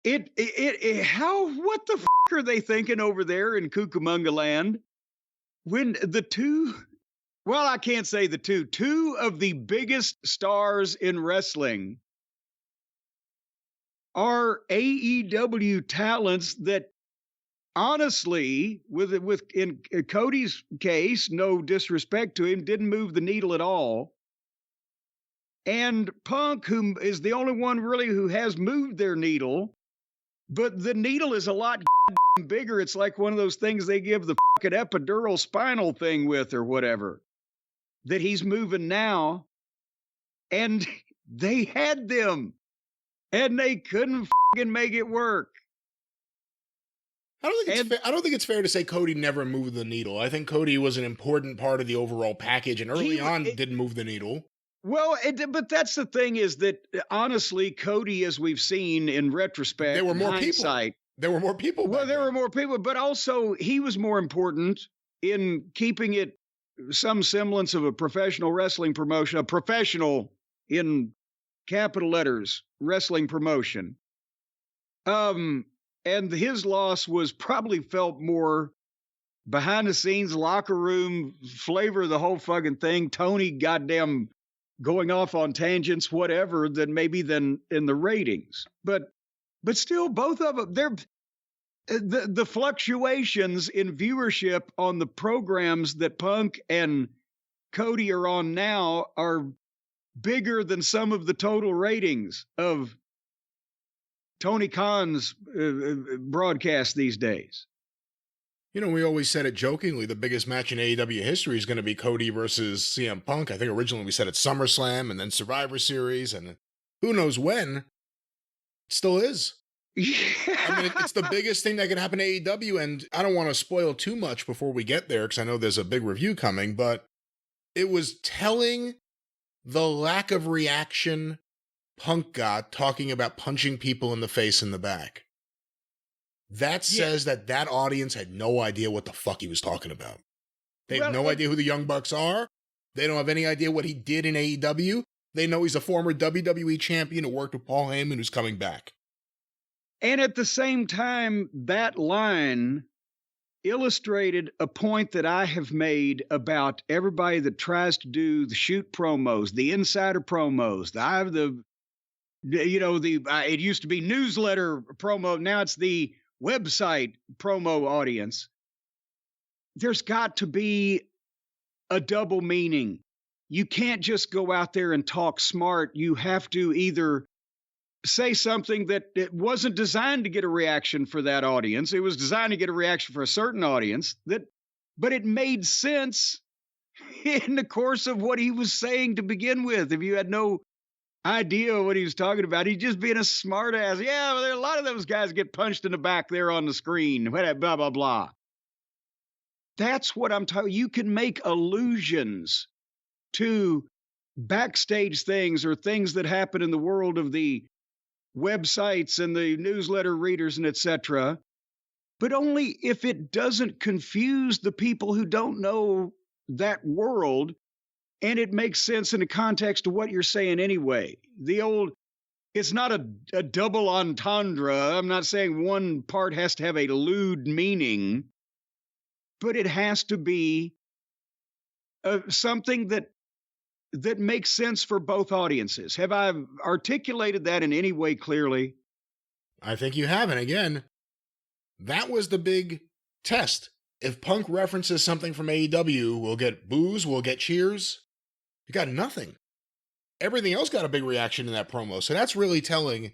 What the are they thinking over there in Cucamonga land? When the two, well, I can't say the two of the biggest stars in wrestling are AEW talents that honestly, in Cody's case, no disrespect to him, didn't move the needle at all. And Punk, who is the only one really who has moved their needle, but the needle is a lot bigger. It's like one of those things they give the fucking epidural spinal thing with or whatever that he's moving now. And they had them and they couldn't fucking make it work. I don't think it's fair to say Cody never moved the needle. I think Cody was an important part of the overall package and early on didn't move the needle. Well, but that's the thing is that honestly, Cody, as we've seen in retrospect, there were more people. There were more people. Well, there were more people, but also he was more important in keeping it some semblance of a professional wrestling promotion, a professional in capital letters wrestling promotion. And his loss was probably felt more behind the scenes, locker room flavor of the whole fucking thing. Tony goddamn going off on tangents, whatever, than in the ratings. But still, both of them, the fluctuations in viewership on the programs that Punk and Cody are on now are bigger than some of the total ratings of Tony Khan's broadcast these days. You know, we always said it jokingly, the biggest match in AEW history is going to be Cody versus CM Punk. I think originally we said it's SummerSlam and then Survivor Series, and who knows when. It still is. Yeah. I mean, it's the biggest thing that can happen to AEW, and I don't want to spoil too much before we get there, because I know there's a big review coming, but it was telling the lack of reaction Punk got talking about punching people in the face and the back. That says that audience had no idea what the fuck he was talking about. They have no idea who the Young Bucks are. They don't have any idea what he did in AEW. They know he's a former WWE champion who worked with Paul Heyman who's coming back. And at the same time, that line illustrated a point that I have made about everybody that tries to do the shoot promos, the insider promos, it used to be newsletter promo. Now it's the website promo audience. There's got to be a double meaning. You can't just go out there and talk smart. You have to either say something that it wasn't designed to get a reaction for that audience. It was designed to get a reaction for a certain audience, but it made sense in the course of what he was saying to begin with. If you had no idea what he was talking about, he's just being a smart ass. Yeah, well, a lot of those guys get punched in the back there on the screen, blah, blah, blah. That's what I'm talking. You can make allusions to backstage things or things that happen in the world of the websites and the newsletter readers and etc., but only if it doesn't confuse the people who don't know that world and it makes sense in the context of what you're saying anyway. It's not a double entendre. I'm not saying one part has to have a lewd meaning, but it has to be something that makes sense for both audiences. Have I articulated that in any way clearly? I think you have. And again, that was the big test. If Punk references something from AEW, we'll get boos, we'll get cheers. You got nothing. Everything else got a big reaction in that promo. So that's really telling.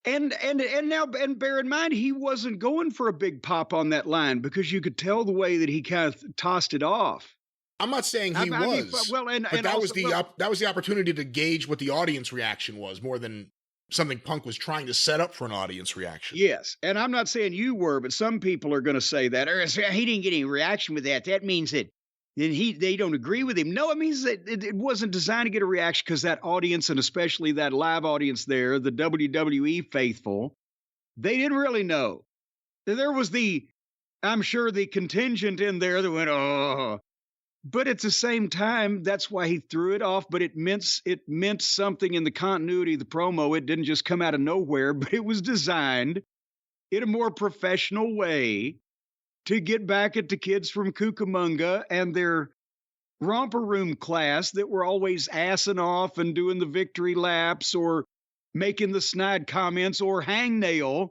And bear in mind, he wasn't going for a big pop on that line because you could tell the way that he kind of tossed it off. I'm not saying he was. But that was the opportunity to gauge what the audience reaction was more than something Punk was trying to set up for an audience reaction. Yes, and I'm not saying you were, but some people are going to say that. Or he didn't get any reaction with that. That means that they don't agree with him. No, it means that it wasn't designed to get a reaction because that audience, and especially that live audience there, the WWE faithful, they didn't really know. There was I'm sure the contingent in there that went, oh. But at the same time, that's why he threw it off. But it meant something in the continuity of the promo. It didn't just come out of nowhere, but it was designed in a more professional way to get back at the kids from Cucamonga and their romper room class that were always assing off and doing the victory laps or making the snide comments or hangnail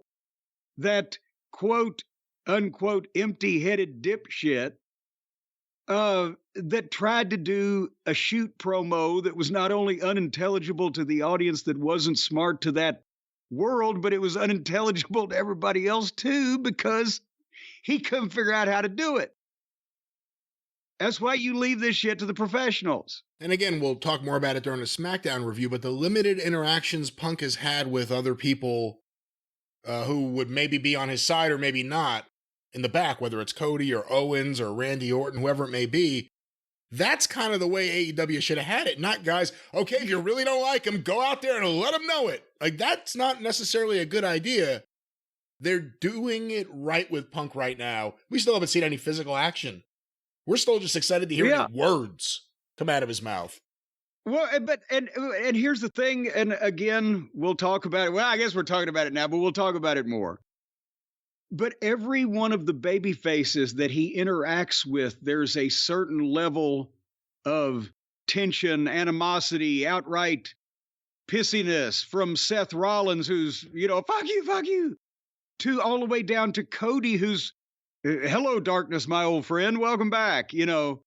that quote unquote empty-headed dipshit that tried to do a shoot promo that was not only unintelligible to the audience that wasn't smart to that world, but it was unintelligible to everybody else too, because he couldn't figure out how to do it. That's why you leave this shit to the professionals. And again, we'll talk more about it during the SmackDown review, but the limited interactions Punk has had with other people who would maybe be on his side or maybe not in the back, whether it's Cody or Owens or Randy Orton, whoever it may be, that's kind of the way AEW should have had it. Not guys, okay, if you really don't like him, go out there and let him know it. Like, that's not necessarily a good idea. They're doing it right with Punk right now. We still haven't seen any physical action. We're still just excited to hear any words come out of his mouth. Well, but here's the thing, and again, we'll talk about it. Well, I guess we're talking about it now, but we'll talk about it more. But every one of the baby faces that he interacts with, there's a certain level of tension, animosity, outright pissiness, from Seth Rollins, who's, fuck you, to all the way down to Cody, who's, hello, darkness, my old friend, welcome back, And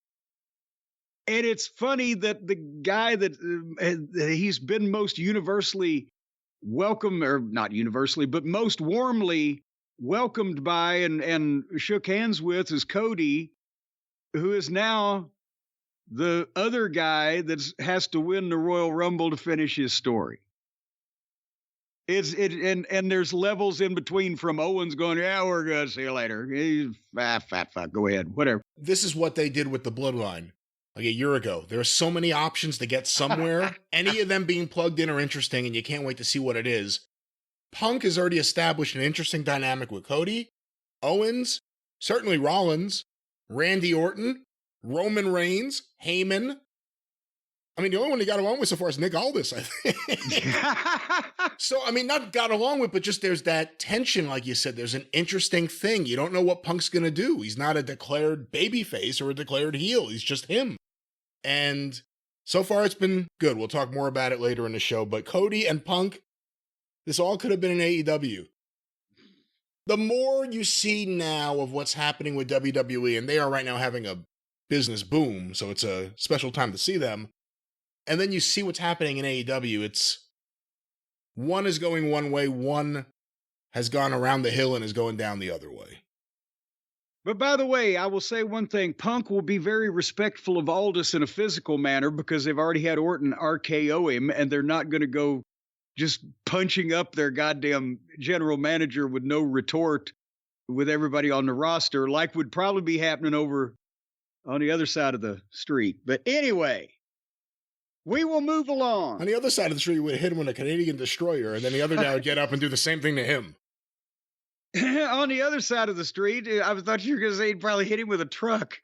it's funny that the guy that he's been most universally welcome, or not universally, but most warmly welcomed by and shook hands with is Cody, who is now the other guy that has to win the Royal Rumble to finish his story. And there's levels in between, from Owens going, yeah, we're good, see you later. Fat fuck, go ahead, whatever. This is what they did with the Bloodline like a year ago. There are so many options to get somewhere. Any of them being plugged in are interesting, and you can't wait to see what it is. Punk has already established an interesting dynamic with Cody, Owens, certainly Rollins, Randy Orton, Roman Reigns, Heyman. I mean, the only one he got along with so far is Nick Aldis, I think. So, I mean, not got along with, but just there's that tension, like you said. There's an interesting thing. You don't know what Punk's going to do. He's not a declared babyface or a declared heel. He's just him. And so far, it's been good. We'll talk more about it later in the show. But Cody and Punk, this all could have been an AEW. The more you see now of what's happening with WWE, and they are right now having a business boom, so it's a special time to see them. And then you see what's happening in AEW. It's one is going one way, one has gone around the hill and is going down the other way. But by the way, I will say one thing. Punk will be very respectful of Aldis in a physical manner, because they've already had Orton RKO him, and they're not going to go just punching up their goddamn general manager with no retort with everybody on the roster, like would probably be happening over on the other side of the street. But anyway, we will move along. On the other side of the street, we would hit him with a Canadian destroyer, and then the other guy would get up and do the same thing to him. On the other side of the street, I thought you were going to say he'd probably hit him with a truck.